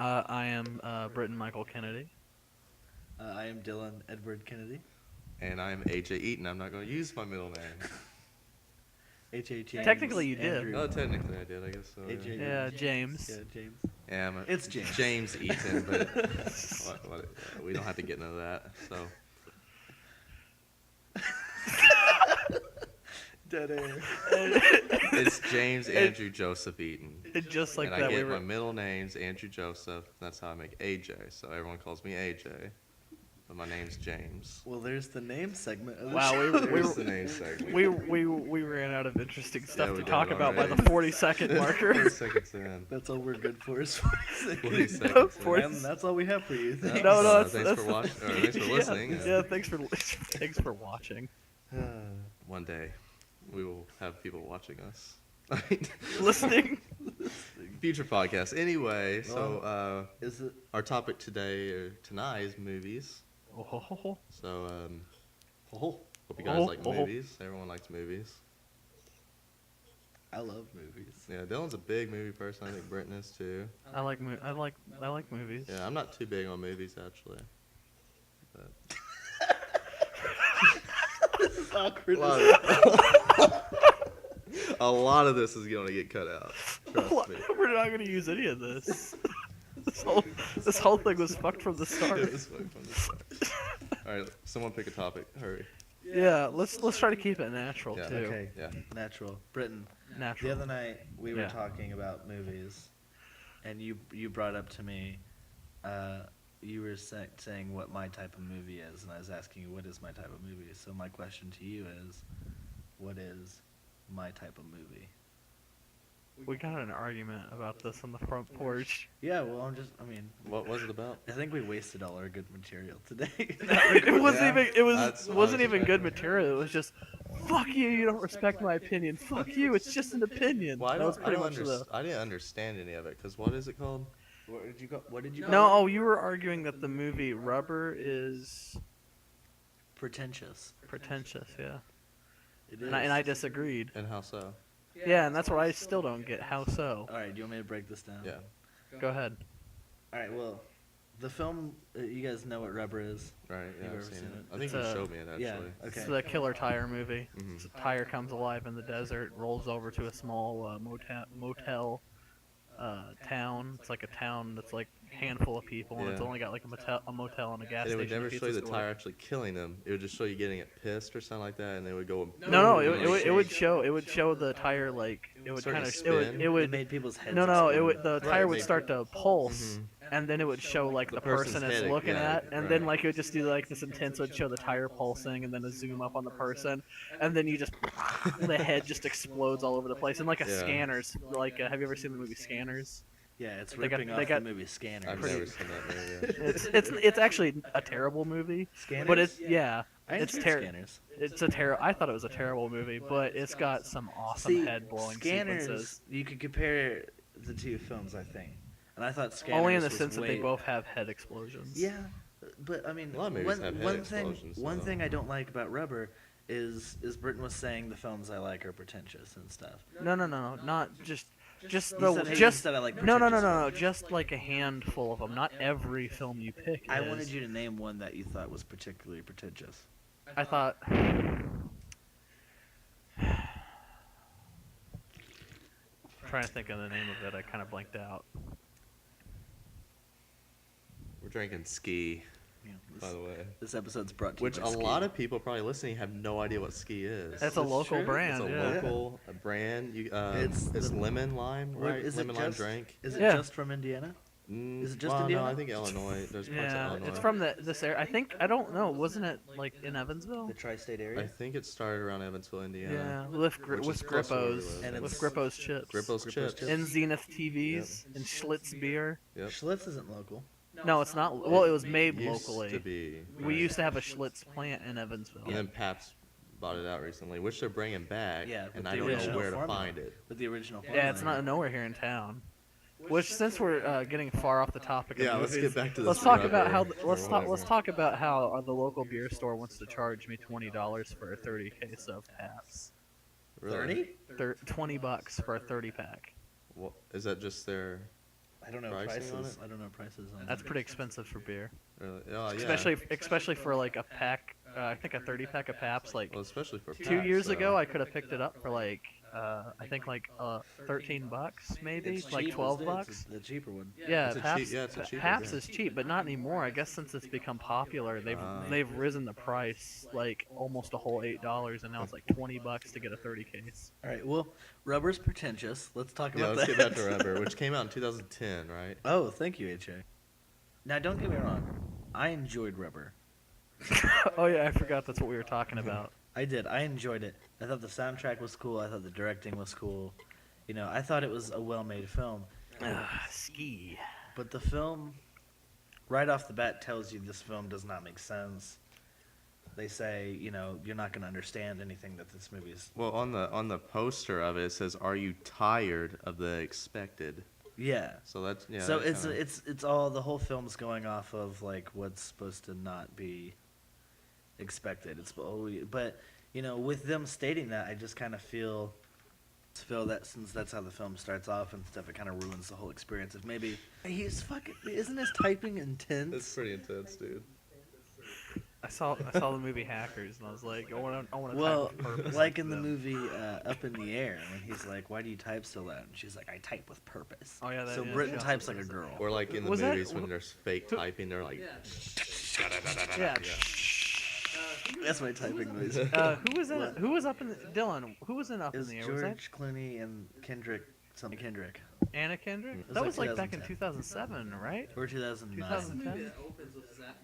I am Britton Michael Kennedy. I am Dylan Edward Kennedy. And I'm AJ Eaton. I'm not going to use my middle name. H.A. James. Technically you did. Andrew. Oh, technically I did, I guess so. AJ. Yeah, James. Yeah, James. Yeah, It's James. James Eaton, but we don't have to get into that. So Dead air. it's James Andrew Joseph Eaton. Just like And that, I we get my were. middle name's Andrew Joseph. That's how I make AJ. So everyone calls me AJ. But my name's James. Well, there's the name segment. Of the Wow, show. There's the name segment. We ran out of interesting stuff we to did talk about by the already. 40-second marker. 40 seconds in. That's all we're good for is 40 40 seconds. seconds. in. 40 And that's all we have for you. Thanks. No, So, that's thanks for watching. Or thanks for listening. Yeah, thanks for watching. One day, we will have people watching us. Listening. Future podcast. Anyway, so Is it? our topic today or tonight is movies. Oh, So Oh, hope you guys like movies. Everyone likes movies. I love movies. Yeah, Dylan's a big movie person. I think Britton is too. I like movies. Yeah, I'm not too big on movies actually. But This is awkward. a lot of this is going to get cut out. Trust me. We're not gonna use any of this. This whole thing was fucked from the start. It was fun from the start. All right, someone pick a topic. Hurry. Yeah, let's try to keep it natural Yeah. too. Okay. Yeah. Natural. Britain. Natural. The other night we were Yeah. talking about movies, and you brought up to me, you were saying what my type of movie is, and I was asking you what is my type of movie. So my question to you is, what is my type of movie? We got in an argument about this on the front porch. Yeah, well, I mean, What was it about? I think we wasted all our good material today. It wasn't Yeah, even. It was that's wasn't honestly even good bad. material. It was just, fuck you. You don't respect my opinion. Fuck you. It's just an opinion. Well, That was pretty much I didn't understand any of it because what is it called? What did you go? What did you? No, call it? oh, you were arguing that the movie Rubber is Pretentious. pretentious. Yeah, It is. and I disagreed. And how so? Yeah, and that's what I still don't get. How so? All right, do you want me to break this down? Yeah. Go ahead. All right. Well, the film. You guys know what Rubber is. Right. Yeah. You've I've ever seen seen it. it? I think It's you a- showed me it actually. Yeah. It's Okay. the killer tire movie. Mhm. So a tire comes alive in the desert, rolls over to a small motel town. It's like a town that's like a handful of people, and it's Yeah. only got like a motel and a gas And it station. would never a show you pizza the store. tire actually killing them. It would just show you getting it pissed or something like that, and they would go. No, boom, it would shake. show the tire like it would Starting kind to of spin? it It would made people's heads. no it explode. would the tire would made- start to pulse, Mhm. and then it would show like The the person's person it's head, looking yeah, at, and right. then like it would just do like this intense would show the tire pulsing, and then a zoom up on the person, and then you just the head just explodes all over the place, and like a Yeah. Scanners. Like have you ever seen the movie Scanners? Yeah, it's They got- ripping they off got- the movie Scanner. I've Pretty- never seen that movie. Yeah. It's actually a terrible movie, Scanners. but it's yeah. I it's enjoyed terrible. Scanners. It's a I thought it was a terrible movie, but it's got some awesome See, head blowing Scanners. sequences. You could compare the two films, I think, and I thought Scanners Only in the was sense that they way- both have head explosions. Yeah, but I mean, A lot of movies have head one thing. explosions, One so- thing I don't like about Rubber is Britain was saying the films I like are pretentious and stuff. No, not just You the said, hey, you just said I like no, pretentious no, films. just like a handful of them. Not every film you pick. I is. wanted you to name one that you thought was particularly pretentious. I thought. Trying to think of the name of it, I kind of blanked out. We're drinking ski, Yeah, by the way. this episode's brought to you Which by a Ski. lot of people probably listening have no idea what ski is. That's a That's local true. brand. It's a yeah. local brand. It's It's the- lemon lime, What- right? is it Lemon lime just- drink. Is it Yeah. just from Indiana? Is it just well, No, Indiana? I think Illinois. There's parts Yeah, of Illinois. it's from this area. I don't know. Wasn't it like in Evansville? The tri-state I area. think it started around Evansville, Indiana. Yeah, with Which is with close to where we Grippos live. And with it's- Grippos chips. Grippos chips. chips. And Zenith TVs and Schlitz beer. Yep. Schlitz isn't local. No, it's not. Well, it was made Used locally. to be. We right. used to have a Schlitz plant in Evansville. And then Pabst bought it out recently, which they're bringing back. Yeah, with and the I don't know original where to formula. find it. With the original. Yeah, it's formula. not nowhere here in town. Which, since we're getting far off the topic of Yeah, let's movies, get back to this. let's talk rubber about how or let's whatever. talk about how the local beer store wants to charge me $20 for a 30 case of taps. Really? $30? $20 for a 30 pack. Well, is that just their I don't know Pricing on prices. it? I don't know prices on That's it. pretty expensive for beer, Really? Oh, yeah. especially for like a pack. I think a 30 pack of Paps. Like Well, especially for 2 years packs, ago, so- I could have picked it up for like I think like $13 maybe, It's like cheap, 12 isn't it? bucks. It's the cheaper one. Yeah, It's a Pabst, cheap- yeah, it's a cheaper Pabst beer. is cheap, but not anymore. I guess since it's become popular, they've risen the price like almost a whole $8, and now it's like $20 to get a 30 case. All right. Well, rubber's pretentious. Let's talk Yeah, about let's that. get back to Rubber, which came out in 2010, right? Oh, thank you, HA. Now, don't get me wrong. I enjoyed Rubber. Oh yeah, I forgot that's what we were talking about. I did. I enjoyed it. I thought the soundtrack was cool. I thought the directing was cool. You know, I thought it was a well-made film. Ski. But the film, right off the bat, tells you this film does not make sense. They say, you know, you're not going to understand anything that this movie is. Well, on the poster of it, it says, "Are you tired of the expected?" Yeah. So that's yeah. so that it's kinda- it's all the whole film's going off of like what's supposed to not be expected. But you know, with them stating that, I just kind of feel that since that's how the film starts off and stuff, it kind of ruins the whole experience. If maybe he's fucking, isn't his typing intense? It's pretty intense, dude. I saw the movie Hackers, and I was like, I want to Well, type with purpose. like in the movie Up in the Air, when he's like, "Why do you type so loud?" And she's like, "I type with purpose." Oh, yeah, that So is, Britain yeah. types like a girl. Or like in the Was that- movies when there's fake typing, they're like, Yeah. That's my typing noise. Who was in? Who was up in the, Dylan? Who was in Up It in was the Air? Was that George Clooney and Kendrick, something Kendrick, Anna Kendrick? was That like was like back in 2010. 2007, right? or 2009. 2010.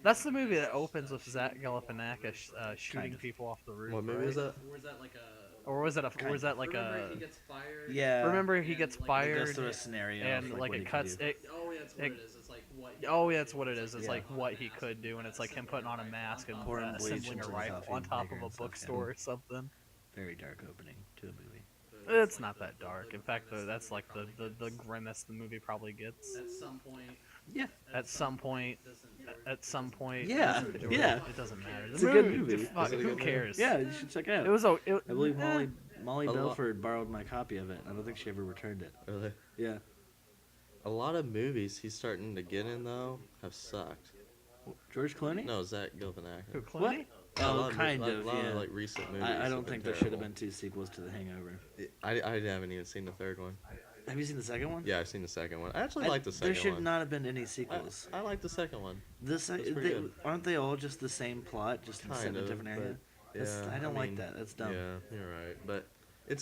That's the movie that opens with Zach Galifianakis shooting Kind of. people off the roof. what movie right? is that? Or is that like a? Or was that a? Kind Or was that like remember a? he gets fired. Yeah. Remember he gets and, like, It fired, goes through a scenario and of, like what he it could cuts do. it. Oh yeah, that's what It- it is. It's like what? Oh, yeah, that's what it is. It's Yeah. like what he could do, and it's like him putting on a mask and Pouring bleach assembling a into the rifle coffee on top maker of a and stuff, yeah. bookstore or something. Very dark opening to a movie. It's not that dark. In fact, that's like the grimmest the movie probably gets. At some point. Yeah. At some point, Doesn't. at some point. Yeah, it, yeah. It doesn't matter. It's a good movie. Fuck, Is it a who good movie? cares? Yeah, you should check it out. It was. I I believe Molly A lot- Belford borrowed my copy of it. I don't think she ever returned it. Really? Yeah. A lot of movies he's starting to get in though have sucked. George Clooney? No, Zach Galifianakis. Who, Clooney? What? A lot Oh, of kind mo- of. A lot Yeah. of like recent movies. I have don't been think there should have terrible. been 2 sequels to The Hangover. I haven't even seen the third one. Have you seen the second one? Yeah, I've seen the second one. I actually like the second There should one. not have been any sequels. I like the second one. This That's pretty good. aren't they all just the same plot, just set Kind in a of, different area? but That's- yeah, I don't like mean, that. That's dumb. Yeah, you're right. But it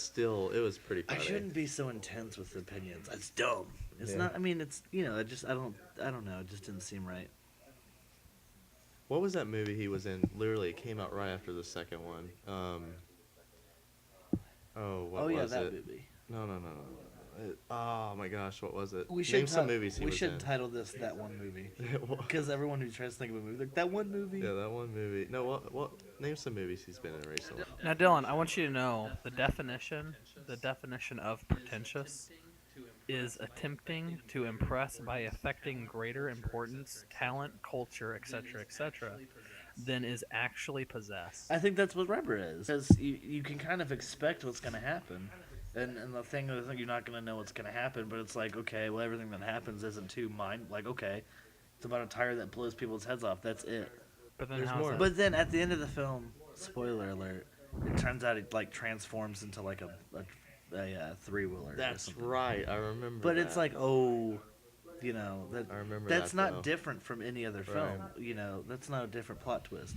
was pretty I funny. shouldn't be so intense with opinions. It's dumb. It's Yeah. not. I mean, it's I don't know. It just didn't seem right. What was that movie he was in? Literally, it came out right after the second one. What yeah, was that it? movie. No. Oh my gosh, what was it? We Name should some movies he we was should in. title this "That One Movie" What? because everyone who tries to think of a movie, like that one movie. Yeah, that one movie. No, what? Name some movies he's been in recently. Now, Dylan, I want you to know the definition of pretentious is attempting to impress by affecting greater importance, talent, culture, etc., etc., than is actually possessed. I think that's what Rubber is, because you can kind of expect what's going to happen, and the thing is you're not going to know what's going to happen, but it's like, okay, well, everything that happens isn't too like, okay, it's about a tire that blows people's heads off. That's it. But then There's how's more. that? But then at the end of the film, spoiler alert, it turns out it like transforms into like a 3-wheeler. or That's something. right. I remember. But it's that. like, oh, that I remember that's that, not though. different from any other film. Right. That's not a different plot twist.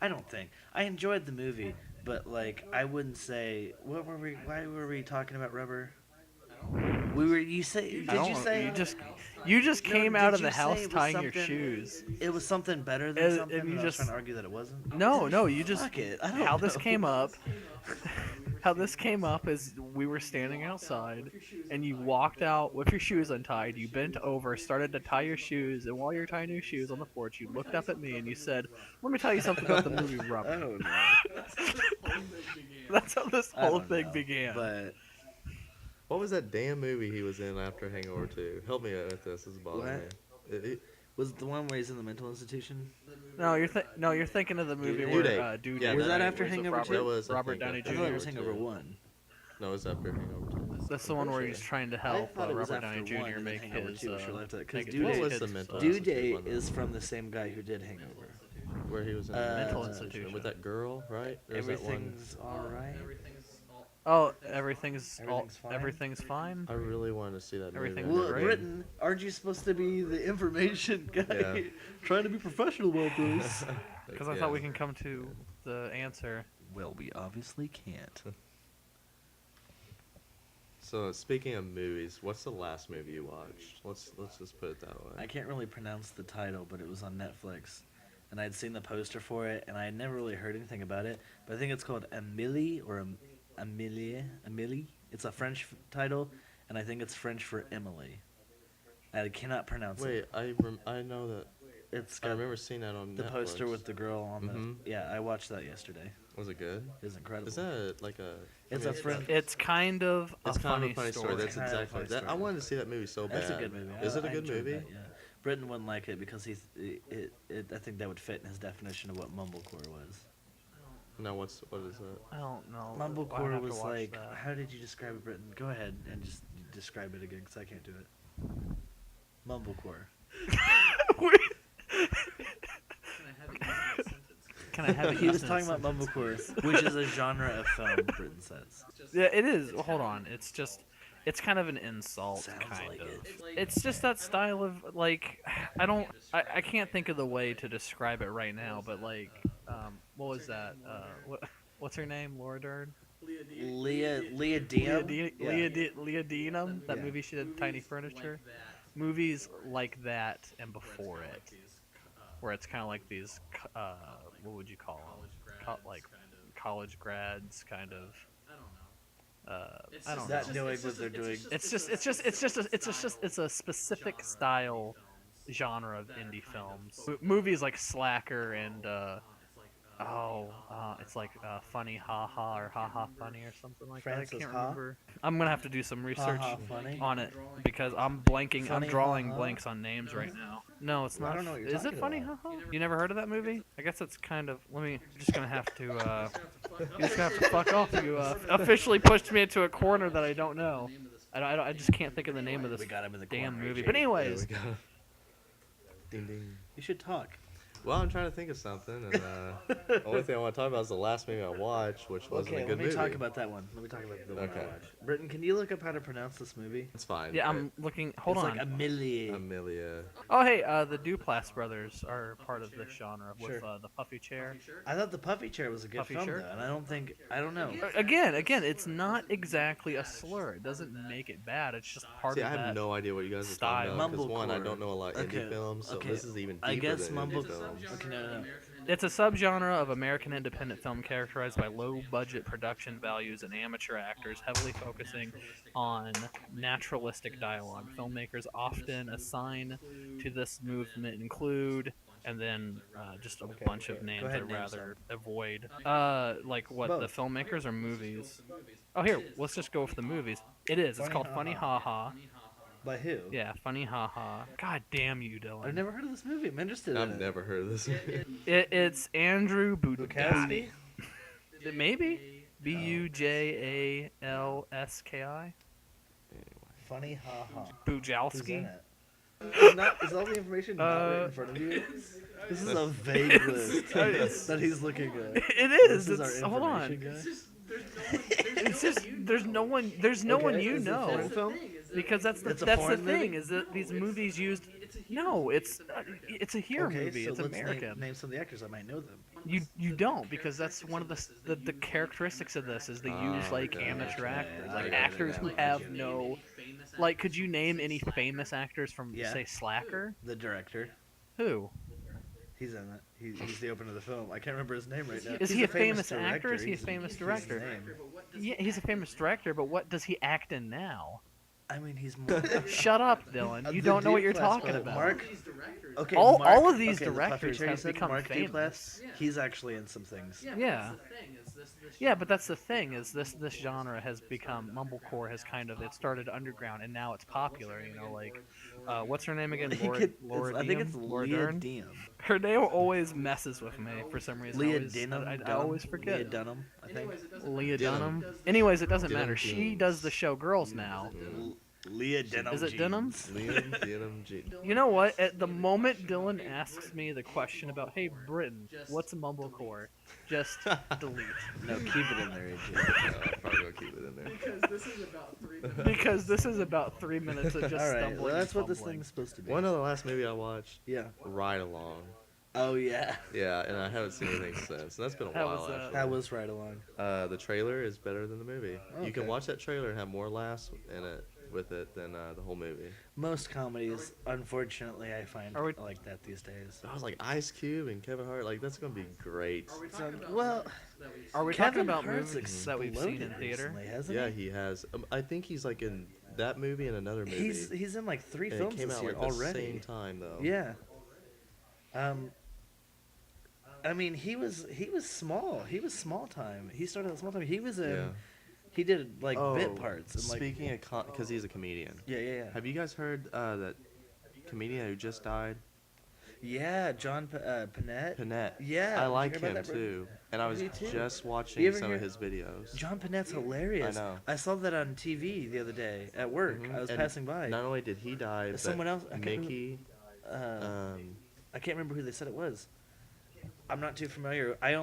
I don't think. I enjoyed the movie, but like I wouldn't say. Why were we talking about Rubber? We were. You say? I Did don't you know, say? you just No, came did out of you the say house it was tying your something- shoes. It was something better than And something. you and I was just- trying to argue that it wasn't. No, you just Fuck it. I don't how this know. came up. How this came up is we were standing outside, and you walked out with your shoes untied. You bent over, started to tie your shoes, and while you're tying your shoes on the porch, you looked up at me and you said, "Let me tell you something about the movie Rubber." Oh no. That's how this I whole don't thing know, began. But What was that damn movie he was in after Hangover 2? Help me out with this. This is bothering What? me. was it the one where he's in the mental institution? No, you're thinking of the movie Due where Date. Due Yeah, Date. Was that that- after was with Hangover Robert, 2? That was, I Robert think, Downey after I Jr. thought it was Hangover Hangover 2. 1. No, is that Fear Hangover 2? That's the one where he's trying to I help thought it was Robert after Downey one Jr. and then make Hangover his 2, which we left out, 'cause make Due What Date- was the kids, mental Due institute Date one, though? is from the same guy who did Hangover. Where he was in Mental the institution. with that girl, right? Or is that one? Everything's alright. Oh, everything's Everything's fine? everything's fine. I really wanted to see that movie. Everything I was Well, never great. did. Britain, aren't you supposed to be the information guy? Yeah. Trying to be professional about this. Because I Yeah. thought we can come to the answer. Well, we obviously can't. So speaking of movies, what's the last movie you watched? Let's just put it that way. I can't really pronounce the title, but it was on Netflix. And I'd seen the poster for it, and I had never really heard anything about it. But I think it's called Amélie or Amélie. Amélie. It's a French title, and I think it's French for Emily. I cannot pronounce it. Wait, I know that. It's I got remember seeing that on the poster Netflix. with the girl on Mhm. the. Yeah, I watched that yesterday. Was it good? It was incredible. Is that like a? It's I a mean, French. It's kind of It's a kind funny of a funny story. story. That's Kind of a exactly funny that. I story. wanted to see that movie so bad. That's a good movie. Is it a I good enjoyed movie? that, yeah. Britton wouldn't like it because I think that would fit in his definition of what mumblecore was. No, what is that? I don't know. I'd Mumblecore have to was watch like, that. how did you describe it, Britton? Go ahead and just describe it again, because I can't do it. Mumblecore. Can I have it He was used in a talking about sentence? mumblecore, which is a genre of film, Britton says. Yeah, it is. Hold on. It's kind of an insult, Sounds kind like of. it. It's just that style of like, I can't think of the way to describe it right now, but like, what was that? What's her name? Laura Dern. Leah Diem? Leah Deenham. That Yeah. movie she did, Tiny Furniture. Movies like that and before it, where it's kind of like these, what would you call them? Like college grads, kind of. I don't Not know. knowing what they're doing. It's a specific style genre of indie films. Movies like Slacker and it's like Funny Ha Ha or Ha Ha Funny or something like that. Francis I can't Ha? remember. I'm gonna have to do some research Ha Funny? on it because I'm blanking. Funny I'm drawing Ha Ha? blanks on names right now. No, it's Well, I not. don't know what you're Is it talking Funny about. Ha Ha? You never heard of that movie? I guess it's kind of. I'm just gonna have to. You're just gonna have to fuck off. You officially pushed me into a corner that I don't know. I just can't think of the name of this We got him in the damn corner, movie. AJ. But There anyways, we go. Ding ding. You should talk. Well, I'm trying to think of something, and the only thing I want to talk about is the last movie I watched, which wasn't Okay, a good let me movie. talk about that one. Let me talk about the one I Okay. watched. Britton, can you look up how to pronounce this movie? It's fine. yeah, I'm looking. Hold it's on. like Amelie. Amelia. Oh, hey, the Duplass brothers are part of this genre with Sure. the puffy chair. I thought The Puffy Chair was a good Puffy film, Chair? though, and I don't know. Again, it's not exactly a slur. It doesn't make it bad. It's just part See, of I that. have no idea what you guys are style. talking about. Because one, I Mumblecore. don't know a lot of Okay, indie films, so okay. this is even deeper I guess than mumble. indie films. Okay, no. It's a subgenre of American independent film characterized by low-budget production values and amateur actors, heavily focusing on naturalistic dialogue. Filmmakers often assign to this movement include, and then just a bunch of names ahead I'd and name rather avoid. Like what, the Both. filmmakers or movies? Oh, here, let's just go with the movies. It is. It's Funny called Ha Funny Ha. Ha Ha. By who? Yeah, Funny Ha Ha. God damn you, Dylan. I've never heard of this movie. I'm interested in I've it. never heard of this movie. It's Andrew Bukowski? Budowski. Maybe Bujalski. Funny Ha Ha. Who's in Bujalski. it? Is all the information not right in front of you? This is a vague list that he's looking at. It is. This is It's, our hold on. information guy. It's just there's no one. There's no one Okay, you is it a know foreign film? because that's It's a the foreign thing movie? is that these movies used. No, it's a here Okay, movie. so It's let's American. name some of the actors. I might know them. You don't because that's one of the characteristics of this is they use like okay. amateur actors, I like get it, actors who I have get it. no. Like, could you name any famous actors from Yeah. say Slacker? The director. Who? He's in it. He's the opener of the film. I can't remember his name right now. Is He's he a famous director. actor? Is he a He's- famous he's director? his name. Yeah, he's a famous director, but what does he act in now? I mean, he's more. Shut up, Dylan. You The don't know what you're Duplass talking brothers. about. Mark. Okay, All Mark, of these okay, the Puffy directors Chair you have said, become Mark famous. Duplass, he's actually in some things. Yeah. Yeah, but that's the thing is this genre has become mumblecore has kind of it started underground and now it's popular. You know, like what's her name again? I think Laura it's Dern? Laura Leah Dern? Diem. Her name always messes with me for some reason. Leah I Dunham. I always forget. Leah Dunham, I think. Anyways, it doesn't Leah matter. Dunham. Does the Anyways, it show doesn't Girls? matter. Dunham She does the show Girls now. Leah Dunham. Is it Dunham? Liam, Denim, You know what? At the moment Dylan asks me the question about, hey, Britain, what's mumblecore? Just delete. No, keep it in there, AJ. I'll probably go keep it in there. Because this is about 3 minutes. Because this is about 3 minutes of just All right, stumbling well, that's and what this fumbling. thing's supposed to be. One of the last movie I watched, Yeah. Ride Along. Oh yeah. Yeah, and I haven't seen anything since. And that's been a How while. was that? Actually. That was right along. The trailer is better than the movie. You can Okay. watch that trailer and have more laughs in it with it than the whole movie. Most comedies, unfortunately, I find Are we- like that these days. I was like Ice Cube and Kevin Hart. Like that's gonna be great. Are we So, talking about well, movies that we've Are we Kevin talking about Hart's movies that we've seen in exploded theater? recently, hasn't Yeah, he? he has. I think he's like in that movie and another movie. He's in like 3 and films it came this out year like the already. same time though. Yeah. I mean, he was small. He was small time. He started at small time. He was in. Yeah. He did like Oh, bit parts. And, like, speaking of, because he's a comedian. yeah. Have you guys heard that comedian who just died? Yeah, John Panette. Panette. Yeah, I did you like hear about him that, Bert? too. And I was Me too. just You watching ever some hear- of his videos. John Panette's hilarious. I know. I saw that on TV the other day at work. Mhm. I was And passing by. Not only did he die, but Someone else- I can't remember- Mickey. I can't remember who they said it was. I'm not too familiar. I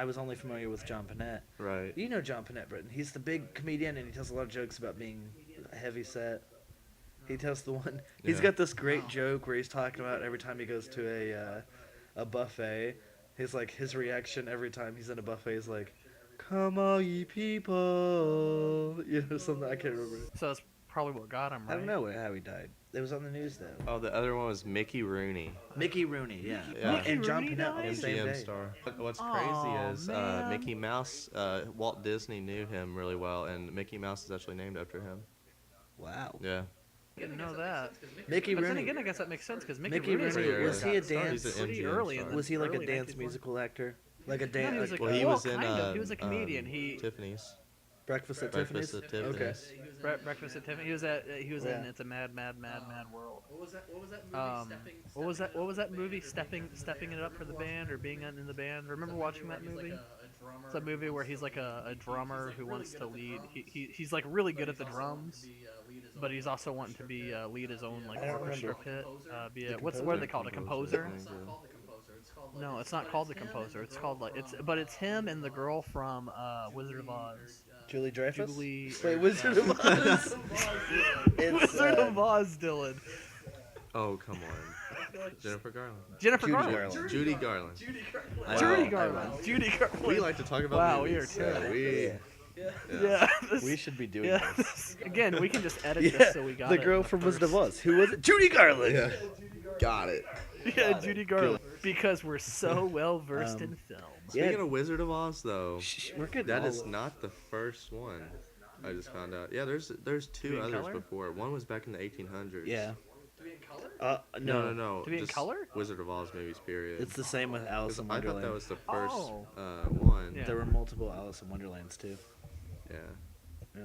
was only familiar with John Panette. Right. You know John Panette, Britton. He's the big comedian, and he tells a lot of jokes about being heavy set. He tells the one. He's Yeah. got this great joke where he's talking about every time he goes to a buffet. He's like his reaction every time he's in a buffet is like, "Come all ye people," you know, something I can't remember. So that's probably what got him, right? I don't know how he died. It was on the news though. Oh, the other one was Mickey Rooney. Mickey Rooney, yeah, Yeah. and John Rooney Panette on the died? same MGM day. star. What's Aw, crazy is man. Mickey Mouse. Walt Disney knew him really well, and Mickey Mouse is actually named after him. Wow. Yeah. I didn't know that. Mickey But then Rooney. again, I guess that makes sense because Mickey Rooney's Rooney, a was he a dance- He's an pretty MGM early in star. the Was he like a early dance 1940s. musical actor? Like a No, dance? he was like, Well, he well, was in kind of. He was a comedian. Tiffany's. Breakfast at Breakfast Tiffany's. at Okay. Tiffany's. Breakfast at Tiffany. He was Yeah. in It's a Mad World. What was that movie? What was that movie? Stepping it up for the band or being in the band. Remember watching that movie? It's a movie where he's like a drummer who wants to lead. He's like really good at the drums, but he's also wanting to be lead his own like I don't orchestra remember. pit. Be a, The what are composer? they called? A composer? It's not called the composer. It's called like, No, it's not called the composer. It's called like it's him and the girl from Wizard of Oz. Julie Dreyfus. Julie. Wait, Wizard of Oz. It's, Wizard of Oz, Dylan. Oh, come on. Jennifer Garland. Jennifer Judy Garland. Garland. Judy Garland. Judy Wow. Garland. Judy Garland. We like to talk about Wow, movies. we are terrible. Yeah. Yeah. We should be doing Yeah. this. Again, we can just edit Yeah, this so we got the it girl in from first. Wizard of Oz. Who was it? Judy Garland. Yeah. Got it. Yeah, Judy Garland. Because we're so well versed in film. Yeah. Speaking of Wizard of Oz, though, Shh, we're good. that is not the first one. I just found out. Yeah, there's To two be in others color? before. One was back in the 1800s. Yeah. To be in color? No. To be in just color? Wizard of Oz movies, period. It's the same with Alice 'Cause in I Wonderland. thought that was the first Oh. one. Yeah. There were multiple Alice in Wonderlands too. Yeah. Yeah.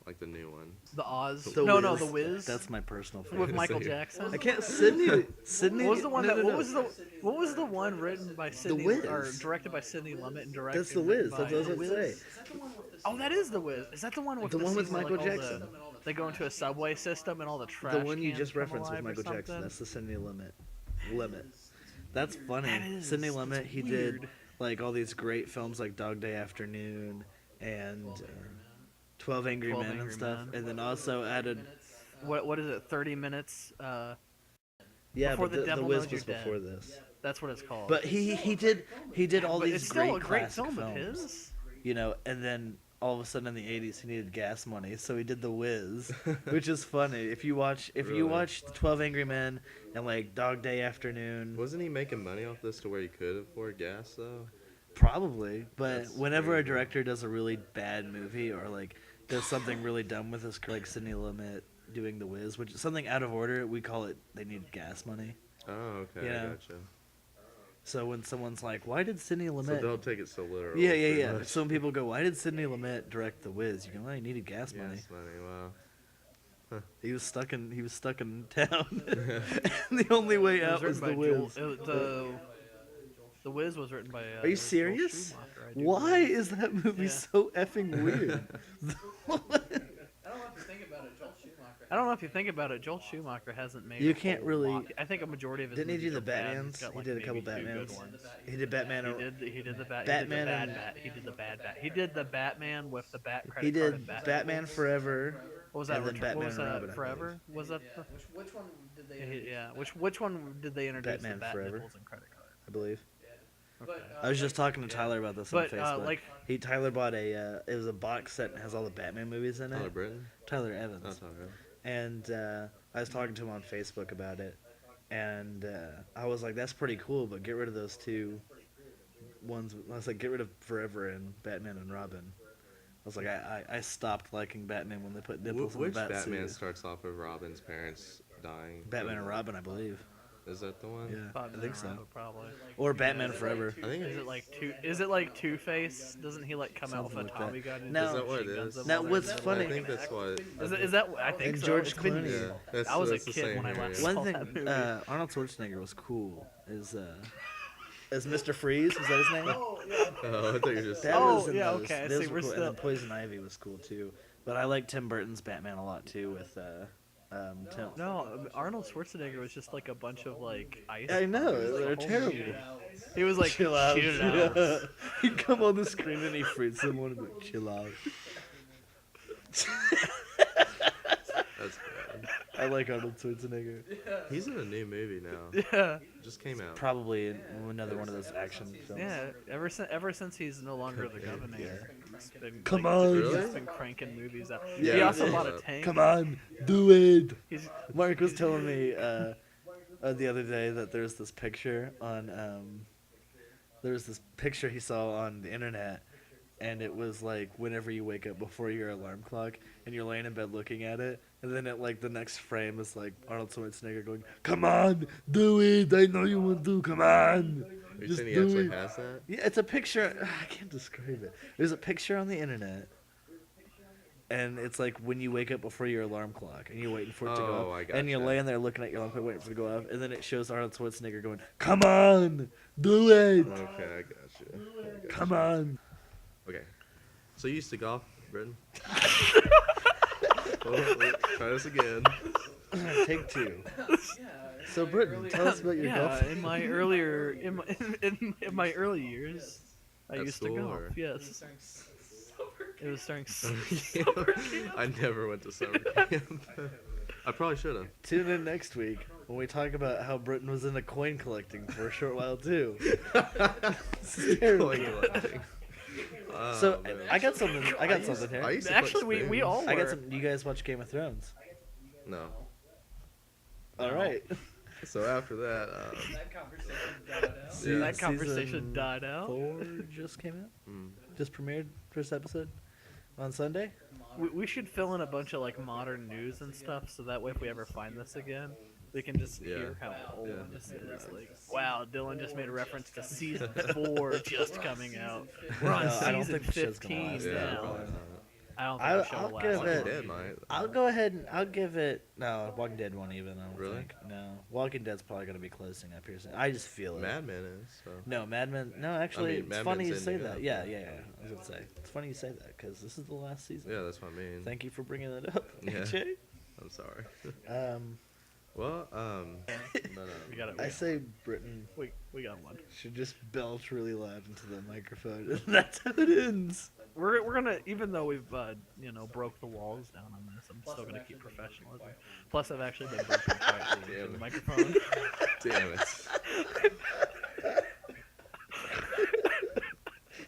Like the new one. The Oz. The no, Wiz. The Wiz. That's my personal with favorite. Michael Same. Jackson. I can't. Sydney. What was the one no, that? no, What no. was the? What was the one written by Sidney Wiz. or directed by Sidney Lumet and directed? That's the Wiz. by That's what I was The about to Wiz? say. Oh, that is the Wiz. Is that the one with The one with scene where, Michael like, all Jackson. They go into a subway system and all the trash. The one you cans just come referenced with alive or Michael Jackson. something? That's the Sidney Lumet. That's funny. That is. Sidney That's Lumet. He did weird. like all these great films like Dog Day Afternoon and 12 Angry 12 Men Angry and stuff, Men. and then also added. What is it? 30 minutes. Yeah, Before but the the Devil Wiz Knows was You're before Dead. this. That's what it's called. But he did all But these it's still great a great classic film of films. his. You know, and then all of a sudden in the 80s he needed gas money, so he did The Wiz, which is funny. If you watch Really? 12 Angry Men and like Dog Day Afternoon, Wasn't he making money off this to where he could afford gas though? probably, but That's whenever a crazy. director does a really bad movie or like does something really dumb with his like Sidney Lumet doing The Wiz, which is something out of order, we call it they need gas money. Oh, okay, Yeah. I gotcha. So when someone's like, "Why did Sidney So Lumet?" don't take it so literal. yeah, pretty yeah. much. Some people go, "Why did Sidney Lumet direct The Wiz?" You go, "Well, he needed gas money." Gas money, wow. He was stuck in town. And the only way It was out was written the by Wiz. The Wiz was written by. Are you Joel serious? Schumacher, I do Why believe. is that movie Yeah. so effing weird? I don't know if you think about it. Joel Schumacher. I don't know if you think about it. Joel Schumacher hasn't made. You a can't whole really- lot. I think a majority of his. Didn't he do movies the are bad. Batmans? He's got, He like, did a couple maybe two good Batmans. ones. He did Batman. He did the Bat. Batman He did the Bad and- Bat. He did the Bad Bat. He did the Batman with the Bat credit He card did and Bat. Batman Forever. What was that? and then What Batman was and that? Robin, I Forever? believe. Was that? Yeah. Which one did they? Yeah, introduce? yeah. Which one did they introduce? Batman the Bat Forever. nipples and credit card. I believe. But, Okay. I was just talking to Tyler about this on But Facebook. Tyler bought it was a box set and has all the Batman movies in it. Tyler Britton? Tyler Oh, Evans. Tyler. And I was talking to him on Facebook about it, and I was like, "That's pretty cool, but get rid of those two ones." I was like, "Get rid of Forever and Batman and Robin." I was like, I stopped liking Batman when they put nipples in Which the bat Batman suit. starts off with Robin's parents dying? Batman and Robin, I believe. Is that the one? Yeah, Probably I think so. Probably. Or Batman Forever. I think Is it like two? Is it like Two Face? Doesn't he like come out with Something a like Tommy that. gun? and Now- shoot Is that what it guns is? up Now, all there what's in the funny- I think that's what. Is that? I think And so. George It's been- Clooney. Yeah, that's, I was a that's the kid same when I area. last- One saw thing, that movie. Arnold Schwarzenegger was cool. Is Mr. Freeze? Was that his name? Oh yeah. Oh, I thought you were just. That Oh, was in yeah, those. okay, I Those see, were we're cool. still- And then Poison Ivy was cool too. But I like Tim Burton's Batman a lot too. With Tim. No, Arnold Schwarzenegger was just like a bunch of like ice. I know, puns the they're whole terrible. movie. He was like, Chill out. "Shoot it out." He'd come on the screen and he freed someone and be like, chill out. That's bad. I like Arnold Schwarzenegger. He's in a new movie now. Yeah, Just came out. Probably another one of those action films. yeah. Ever since he's no longer the governor, he's been, Come like, on. he's Really? been cranking movies out. Yeah, he I also saw bought a that. tank. Come on, do it. He's Mark was telling me the other day that there's this picture on he saw on the internet, and it was like whenever you wake up before your alarm clock and you're laying in bed looking at it, and then it like the next frame is like Arnold Schwarzenegger going, "Come on, do it! I know you want to. Come on, Are you just saying he do actually it." has that? Yeah, it's a picture. I can't describe it. There's a picture on the internet, and it's like when you wake up before your alarm clock, and you're waiting for it to Oh, go I off, and you're gotcha. laying there looking at your alarm clock, waiting for it to go off, and then it shows Arnold Schwarzenegger going, "Come on, do it! Okay, I got you. Come on!" Okay. So you used to golf, Britton? Try this again. Take two. Yeah. So, Britton, tell us about your yeah. golf. In my early years, I At used to school, golf. or- Yes, it was during. I never went to summer camp. I probably should have. Tune in next week when we talk about how Britain was into coin collecting for a short while too. This is terrible. So I got something. I got something I here. used to Actually, put we spoons. all were. I got some. You guys watch Game of Thrones? No. All right. So after that, That conversation died out. See, Yeah. That conversation season died out. 4 just came out. mm, Just premiered first episode on Sunday. We should fill in a bunch of like modern news and stuff, so that way if we ever find this again, we can just Yeah. hear how old Yeah. this is. Like, wow, Dylan just made a reference to season 4 just coming out. We're on No, I don't season think the show's gonna 15 last yeah, that now. probably long. not. I don't think I'll- the show I'll will give last. Walking it- Dead might. I'll go ahead and I'll give it. No, Walking Dead won't even. I don't Really? think. No, Walking Dead's probably gonna be closing up here soon. I just feel it. Mad Men is. So. No, Mad Men. No, actually, mean, it's Mad funny you Men's say ending that. up, Yeah, but- yeah, yeah. I was gonna say it's funny you say that because this is the last season. Yeah, that's what I mean. Thank you for bringing that up, Yeah. AJ. I'm sorry. Well, Well, no. We got it. I say Britain We got one. should just belch really loud into the microphone, and that's how it ends. We're gonna, even though we've broke the walls down on this, I'm still gonna keep professionalism. Plus, I've actually been burping quietly into the Damn. microphone. Damn it.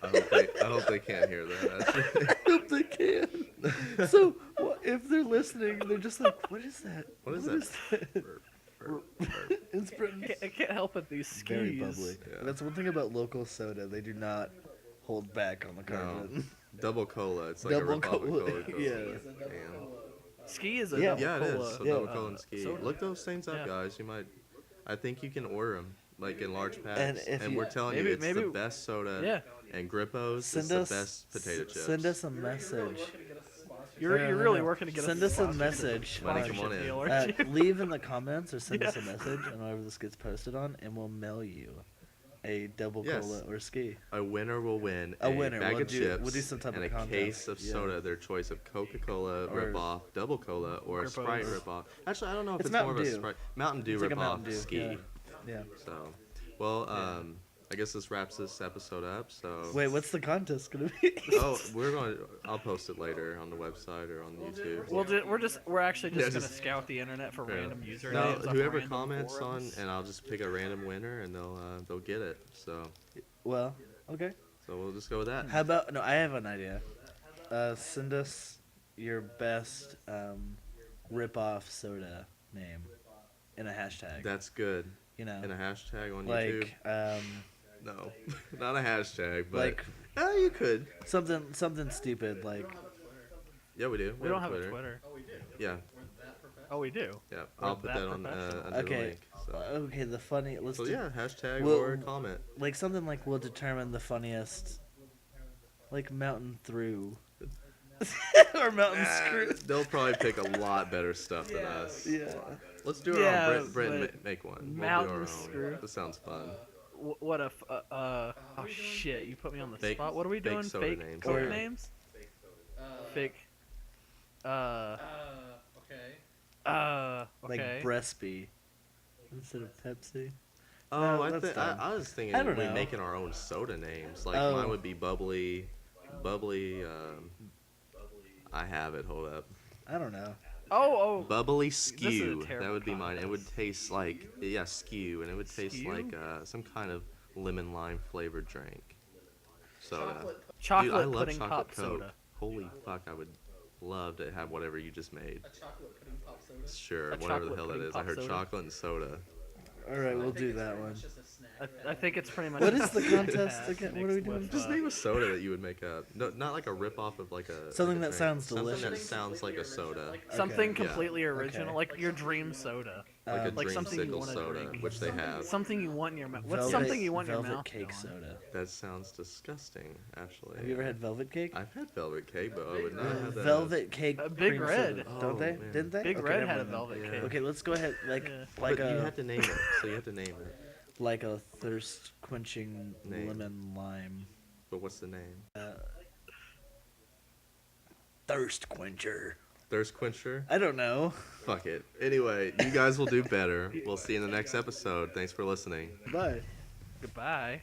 I hope they can't hear that. Actually. I hope they can. So, if they're listening, they're just like, "What is that? What is that?" It's Britain. I can't help it. These skis. Very bubbly. Yeah. That's one thing about local soda. They do not hold back on the carpet. Double cola. It's like Double a Republic Cola, Cola. yeah. Damn. Ski is a Yeah. double Yeah, it cola. is. So Yeah. double cola and ski. soda. Look those things up, Yeah. guys. You might. I think you can order them like in large packs. And And, if you- we're telling maybe- you, it's maybe- the best soda. Yeah. And Grippo's Send is us the best potato chips. Send us a message. You're really working to get Send us us a message. Come on in. deal, aren't you? Leave in the comments or send us a Yeah. message on whatever this gets posted on, and we'll mail you a double Yes. cola or ski. A winner will win A winner. bag We'll of do- chips we'll do some type and of a contest. case of Yeah. soda, their choice of Coca-Cola Or- ripoff, double cola, or a Or Sprite both. ripoff. Actually, I don't know if It's it's, more of Mountain a Dew. Sprite. Mountain Dew It's like a ripoff Mountain Dew, ski. yeah. Yeah. So, well, I guess this wraps this episode up. So, Wait, what's the contest gonna be? oh, I'll post it later on the website or on YouTube. We're actually just Yeah, gonna just- scout the internet for Yeah. random usernames. No, off whoever random comments forums. and I'll just pick a random winner, and they'll get it. So Well, okay. we'll just go with that. How about no? I have an idea. Send us your best rip-off soda name in a hashtag. That's good. You know, And a hashtag on YouTube. like No, not a hashtag, but like you could. something stupid like Yeah, we do. We don't have a Twitter. Oh, we do. Yeah, Oh, we do. yeah. We're I'll put that that on professional. under the okay, link. So, okay. The funny. Let's so do, yeah, hashtag Well, or comment. like something like we'll determine the funniest, like Mountain Through, or Mountain Screw. They'll probably pick a lot better stuff than us. Yeah. Let's do our Yeah, own. Brent, but make one. We'll do Mountain our own. Screw. This sounds fun. What if? Oh shit! You put me on the Fake- spot. What are we fake doing? soda Fake names. code Or- names? Uh, Fake. Okay. Like Okay. Brespy instead of Pepsi. Oh, No, I, that's dumb. I was thinking I don't we know. making our own soda names. Like Oh. mine would be bubbly. I have it. Hold up. I don't know. Oh. Bubbly is a skew. That terrible would be mine. It would contest. taste like skew, and it would taste Skew? like some kind of lemon lime flavored drink. Soda. Chocolate Dude, I love pudding chocolate pop Coke. soda. Holy fuck, I would love to have whatever you just made. A chocolate pudding pop soda. Sure, A whatever the chocolate hell that pudding is. I pop heard soda? chocolate and soda. All right, we'll I think do it's that pretty one. much just a snack. I think it's pretty much. What is the just contest a again? mixed What are we doing? with, Just name a soda that you would make up. No, not like a rip off of like a Something like a that drink. sounds Something that delicious. sounds like a soda. something Okay. completely Yeah. original, Okay. like your dream soda. Like a Um, like dream something you sickle wanna soda, drink. which they have. Something you want in your mouth. What's Velvet- something you want in your velvet mouth? cake Dylan? soda. That sounds disgusting, actually. Have you ever had velvet cake? I've had velvet cake, but I would not have that. Velvet cake. Big cream Red. soda, Oh, don't they? man. Didn't they? Big Okay, Red never had a mind then. velvet Yeah. cake. Okay, let's go ahead. Like Yeah. like but you a have to name it, so you have to name it. like a thirst quenching Name. lemon lime. But what's the name? Thirst quencher. Thirst quencher? I don't know. Fuck it. Anyway, you guys will do better. We'll see you in the next episode. Thanks for listening. Bye. Goodbye.